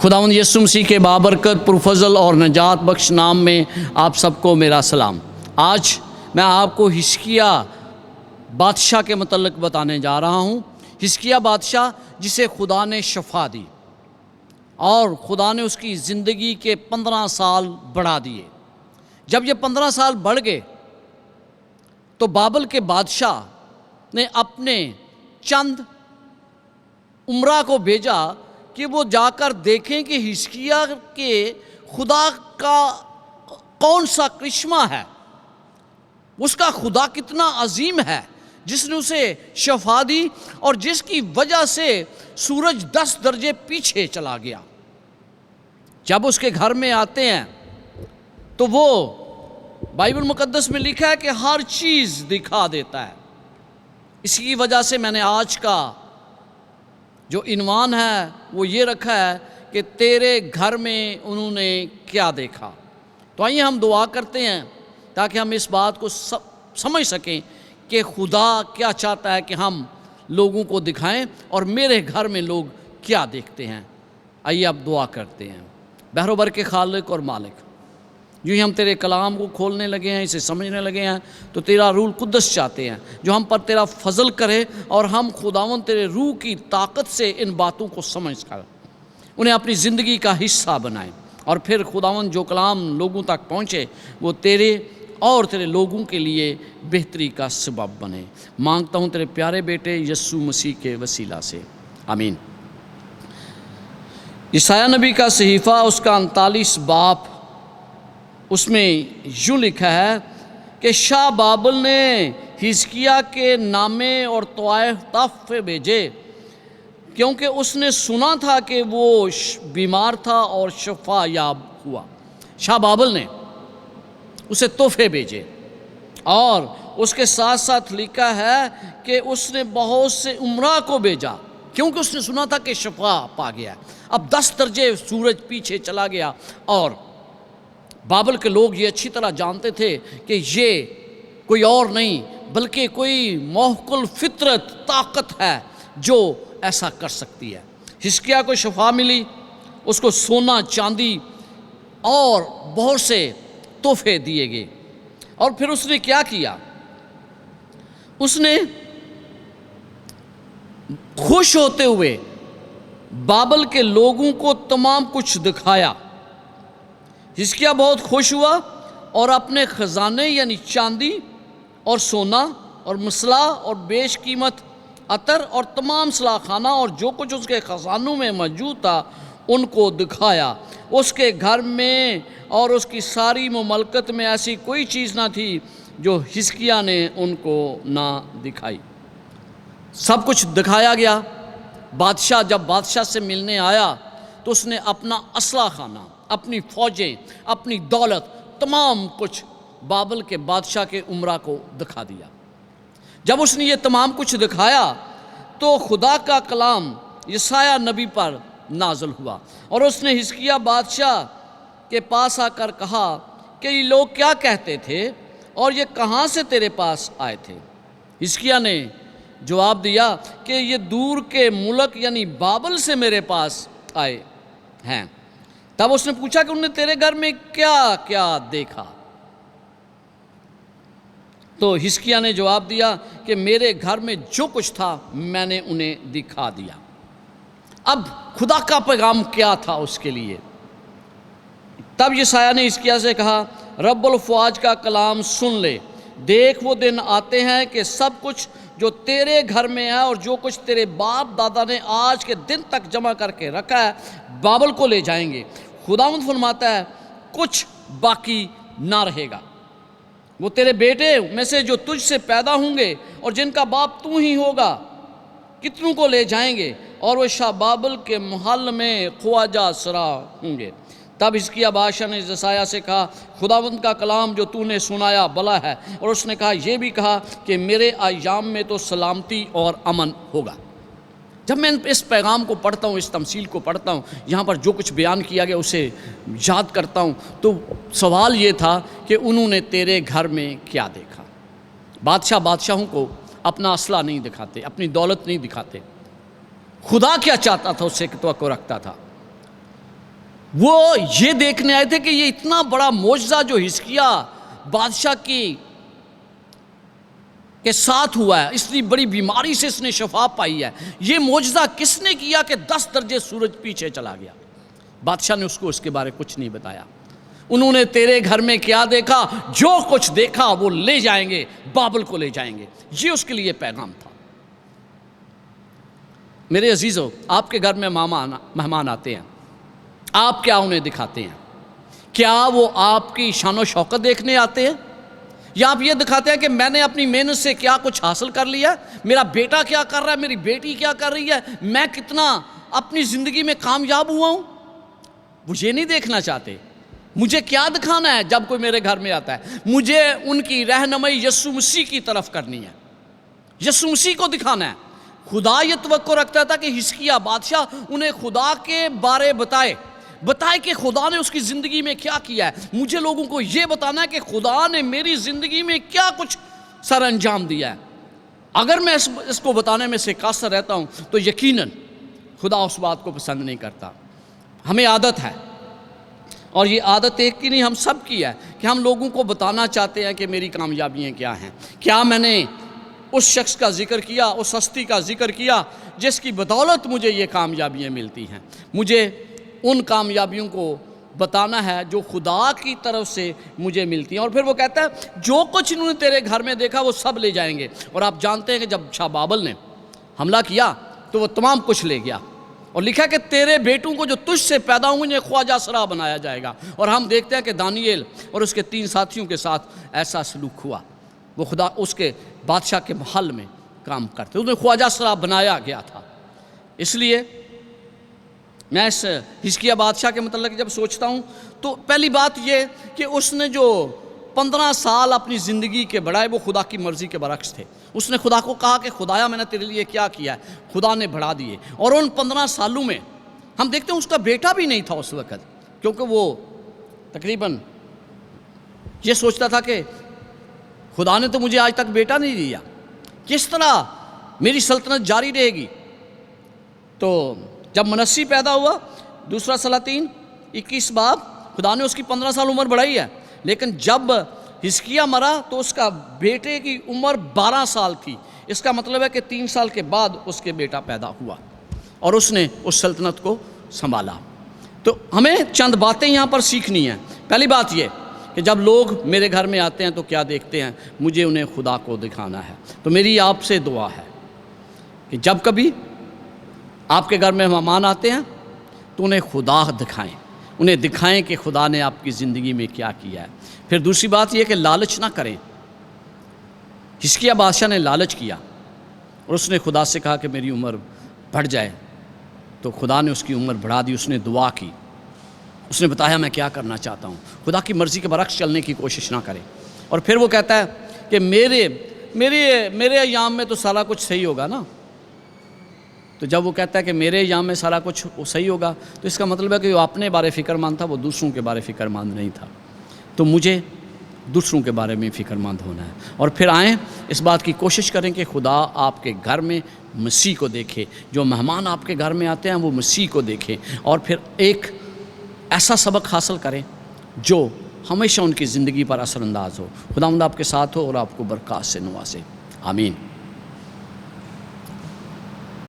خداوند یسوع مسیح کے بابرکت پرفضل اور نجات بخش نام میں آپ سب کو میرا سلام۔ آج میں آپ کو حزقیہ بادشاہ کے متعلق بتانے جا رہا ہوں۔ حزقیہ بادشاہ جسے خدا نے شفا دی اور خدا نے اس کی زندگی کے 15 سال بڑھا دیے۔ جب یہ 15 سال بڑھ گئے تو بابل کے بادشاہ نے اپنے چند امراء کو بھیجا کہ وہ جا کر دیکھیں کہ حزقیہ کے خدا کا کون سا کرشمہ ہے، اس کا خدا کتنا عظیم ہے جس نے اسے شفا دی اور جس کی وجہ سے سورج 10 درجے پیچھے چلا گیا۔ جب اس کے گھر میں آتے ہیں تو وہ بائبل مقدس میں لکھا ہے کہ ہر چیز دکھا دیتا ہے۔ اس کی وجہ سے میں نے آج کا جو عنوان ہے وہ یہ رکھا ہے کہ تیرے گھر میں انہوں نے کیا دیکھا۔ تو آئیے ہم دعا کرتے ہیں تاکہ ہم اس بات کو سمجھ سکیں کہ خدا کیا چاہتا ہے کہ ہم لوگوں کو دکھائیں اور میرے گھر میں لوگ کیا دیکھتے ہیں۔ آئیے اب دعا کرتے ہیں۔ بحر و بر کے خالق اور مالک، جو ہی ہم تیرے کلام کو کھولنے لگے ہیں، اسے سمجھنے لگے ہیں، تو تیرا روح القدس چاہتے ہیں جو ہم پر تیرا فضل کرے اور ہم خداوند تیرے روح کی طاقت سے ان باتوں کو سمجھ کر انہیں اپنی زندگی کا حصہ بنائیں، اور پھر خداوند جو کلام لوگوں تک پہنچے وہ تیرے اور تیرے لوگوں کے لیے بہتری کا سبب بنے۔ مانگتا ہوں تیرے پیارے بیٹے یسوع مسیح کے وسیلہ سے، آمین۔ یسایہ نبی کا صحیفہ اس کا 39 باب، اس میں یوں لکھا ہے کہ شاہ بابل نے حزقیہ کے نامے اور طوائف بھیجے کیونکہ اس نے سنا تھا کہ وہ بیمار تھا اور شفا یاب ہوا۔ شاہ بابل نے اسے تحفے بھیجے اور اس کے ساتھ ساتھ لکھا ہے کہ اس نے بہت سے امراء کو بھیجا کیونکہ اس نے سنا تھا کہ شفا پا گیا۔ اب 10 درجے سورج پیچھے چلا گیا اور بابل کے لوگ یہ اچھی طرح جانتے تھے کہ یہ کوئی اور نہیں بلکہ کوئی موحق الفطرت طاقت ہے جو ایسا کر سکتی ہے۔ حزقیہ کو شفا ملی، اس کو سونا چاندی اور بہت سے تحفے دیے گئے، اور پھر اس نے کیا کیا؟ اس نے خوش ہوتے ہوئے بابل کے لوگوں کو تمام کچھ دکھایا۔ حزقیہ بہت خوش ہوا اور اپنے خزانے یعنی چاندی اور سونا اور مسلح اور بیش قیمت عطر اور تمام سلاخانہ اور جو کچھ اس کے خزانوں میں موجود تھا ان کو دکھایا۔ اس کے گھر میں اور اس کی ساری مملکت میں ایسی کوئی چیز نہ تھی جو حزقیہ نے ان کو نہ دکھائی۔ سب کچھ دکھایا گیا۔ بادشاہ جب بادشاہ سے ملنے آیا تو اس نے اپنا اسلحہ خانہ، اپنی فوجیں، اپنی دولت، تمام کچھ بابل کے بادشاہ کے امراء کو دکھا دیا۔ جب اس نے یہ تمام کچھ دکھایا تو خدا کا کلام یسایہ نبی پر نازل ہوا، اور اس نے حزقیہ بادشاہ کے پاس آ کر کہا کہ یہ لوگ کیا کہتے تھے اور یہ کہاں سے تیرے پاس آئے تھے؟ حزقیہ نے جواب دیا کہ یہ دور کے ملک یعنی بابل سے میرے پاس آئے ہیں۔ تب اس نے پوچھا کہ انہوں نے تیرے گھر میں کیا کیا دیکھا؟ تو حزقیہ نے جواب دیا کہ میرے گھر میں جو کچھ تھا میں نے انہیں دکھا دیا۔ اب خدا کا پیغام کیا تھا اس کے لیے؟ تب یسایہ نے حزقیہ سے کہا، رب الافواج کا کلام سن لے، دیکھ وہ دن آتے ہیں کہ سب کچھ جو تیرے گھر میں ہے اور جو کچھ تیرے باپ دادا نے آج کے دن تک جمع کر کے رکھا ہے بابل کو لے جائیں گے۔ خداوند فرماتا ہے کچھ باقی نہ رہے گا۔ وہ تیرے بیٹے میں سے جو تجھ سے پیدا ہوں گے اور جن کا باپ تو ہی ہوگا کتنوں کو لے جائیں گے، اور وہ شاہ بابل کے محل میں خواجہ سرا ہوں گے۔ تب حزقیہ بادشاہ نے یسایہ سے کہا، خداوند کا کلام جو تو نے سنایا بھلا ہے، اور اس نے کہا یہ بھی کہا کہ میرے ایام میں تو سلامتی اور امن ہوگا۔ جب میں اس پیغام کو پڑھتا ہوں، اس تمثیل کو پڑھتا ہوں، یہاں پر جو کچھ بیان کیا گیا اسے یاد کرتا ہوں، تو سوال یہ تھا کہ انہوں نے تیرے گھر میں کیا دیکھا؟ بادشاہوں کو اپنا اسلحہ نہیں دکھاتے، اپنی دولت نہیں دکھاتے۔ خدا کیا چاہتا تھا، اس سے توقع رکھتا تھا۔ وہ یہ دیکھنے آئے تھے کہ یہ اتنا بڑا معجزہ جو حزقیہ بادشاہ کے ساتھ ہوا ہے، اتنی بڑی بیماری سے اس نے شفا پائی ہے، یہ معجزہ کس نے کیا کہ 10 درجے سورج پیچھے چلا گیا؟ بادشاہ نے اس کو اس کے بارے کچھ نہیں بتایا۔ انہوں نے تیرے گھر میں کیا دیکھا؟ جو کچھ دیکھا وہ لے جائیں گے، بابل کو لے جائیں گے۔ یہ اس کے لیے پیغام تھا۔ میرے عزیزو، آپ کے گھر میں مہمان آتے ہیں، آپ کیا انہیں دکھاتے ہیں؟ کیا وہ آپ کی شان و شوکت دیکھنے آتے ہیں، یا آپ یہ دکھاتے ہیں کہ میں نے اپنی محنت سے کیا کچھ حاصل کر لیا، میرا بیٹا کیا کر رہا ہے، میری بیٹی کیا کر رہی ہے، میں کتنا اپنی زندگی میں کامیاب ہوا ہوں؟ وہ یہ نہیں دیکھنا چاہتے۔ مجھے کیا دکھانا ہے جب کوئی میرے گھر میں آتا ہے؟ مجھے ان کی رہنمائی یسوع مسیح کی طرف کرنی ہے، یسوع مسیح کو دکھانا ہے۔ خدا یہ توقع رکھتا تھا کہ حزقیہ بادشاہ انہیں خدا کے بارے بتائے کہ خدا نے اس کی زندگی میں کیا کیا ہے۔ مجھے لوگوں کو یہ بتانا ہے کہ خدا نے میری زندگی میں کیا کچھ سر انجام دیا ہے۔ اگر میں اس کو بتانے میں سے قاصر رہتا ہوں تو یقیناً خدا اس بات کو پسند نہیں کرتا۔ ہمیں عادت ہے، اور یہ عادت ایک کی نہیں، ہم سب کی ہے، کہ ہم لوگوں کو بتانا چاہتے ہیں کہ میری کامیابیاں کیا ہیں۔ کیا میں نے اس شخص کا ذکر کیا، اس ہستی کا ذکر کیا جس کی بدولت مجھے یہ کامیابیاں ملتی ہیں؟ مجھے ان کامیابیوں کو بتانا ہے جو خدا کی طرف سے مجھے ملتی ہیں۔ اور پھر وہ کہتا ہے جو کچھ انہوں نے تیرے گھر میں دیکھا وہ سب لے جائیں گے۔ اور آپ جانتے ہیں کہ جب شاہ بابل نے حملہ کیا تو وہ تمام کچھ لے گیا، اور لکھا کہ تیرے بیٹوں کو جو تجھ سے پیدا ہوں انہیں خواجہ سرا بنایا جائے گا۔ اور ہم دیکھتے ہیں کہ دانیل اور اس کے 3 ساتھیوں کے ساتھ ایسا سلوک ہوا، وہ خدا اس کے بادشاہ کے محل میں کام کرتے، انہیں خواجہ سرا بنایا گیا تھا۔ اس لیے میں اس حزقیہ بادشاہ کے متعلق جب سوچتا ہوں تو پہلی بات یہ کہ اس نے جو 15 سال اپنی زندگی کے بڑھائے وہ خدا کی مرضی کے برعکس تھے۔ اس نے خدا کو کہا کہ خدایا میں نے تیرے لیے کیا کیا ہے، خدا نے بڑھا دیے۔ اور ان 15 سالوں میں ہم دیکھتے ہیں اس کا بیٹا بھی نہیں تھا اس وقت، کیونکہ وہ تقریباً یہ سوچتا تھا کہ خدا نے تو مجھے آج تک بیٹا نہیں دیا، کس طرح میری سلطنت جاری رہے گی؟ تو جب منسی پیدا ہوا، 2 سلاطین 21 باب، خدا نے اس کی 15 سال عمر بڑھائی ہے، لیکن جب حزقیہ مرا تو اس کا بیٹے کی عمر 12 سال تھی۔ اس کا مطلب ہے کہ 3 سال کے بعد اس کے بیٹا پیدا ہوا اور اس نے اس سلطنت کو سنبھالا۔ تو ہمیں چند باتیں یہاں پر سیکھنی ہیں۔ پہلی بات یہ کہ جب لوگ میرے گھر میں آتے ہیں تو کیا دیکھتے ہیں؟ مجھے انہیں خدا کو دکھانا ہے۔ تو میری آپ سے دعا ہے کہ جب کبھی آپ کے گھر میں مہمان آتے ہیں تو انہیں خدا دکھائیں، انہیں دکھائیں کہ خدا نے آپ کی زندگی میں کیا کیا ہے۔ پھر دوسری بات یہ کہ لالچ نہ کریں۔ حزقیہ بادشاہ نے لالچ کیا اور اس نے خدا سے کہا کہ میری عمر بڑھ جائے، تو خدا نے اس کی عمر بڑھا دی۔ اس نے دعا کی، اس نے بتایا میں کیا کرنا چاہتا ہوں۔ خدا کی مرضی کے برعکس چلنے کی کوشش نہ کریں۔ اور پھر وہ کہتا ہے کہ میرے ایام میں تو سارا کچھ صحیح ہوگا نا۔ تو جب وہ کہتا ہے کہ میرے ایام میں سارا کچھ صحیح ہوگا تو اس کا مطلب ہے کہ وہ اپنے بارے فکر مند تھا، وہ دوسروں کے بارے فکر مند نہیں تھا۔ تو مجھے دوسروں کے بارے میں فکر مند ہونا ہے۔ اور پھر آئیں اس بات کی کوشش کریں کہ خدا آپ کے گھر میں مسیح کو دیکھے، جو مہمان آپ کے گھر میں آتے ہیں وہ مسیح کو دیکھیں، اور پھر ایک ایسا سبق حاصل کریں جو ہمیشہ ان کی زندگی پر اثر انداز ہو۔ خداوند آپ کے ساتھ ہو اور آپ کو برکات سے نوازے۔ آمین۔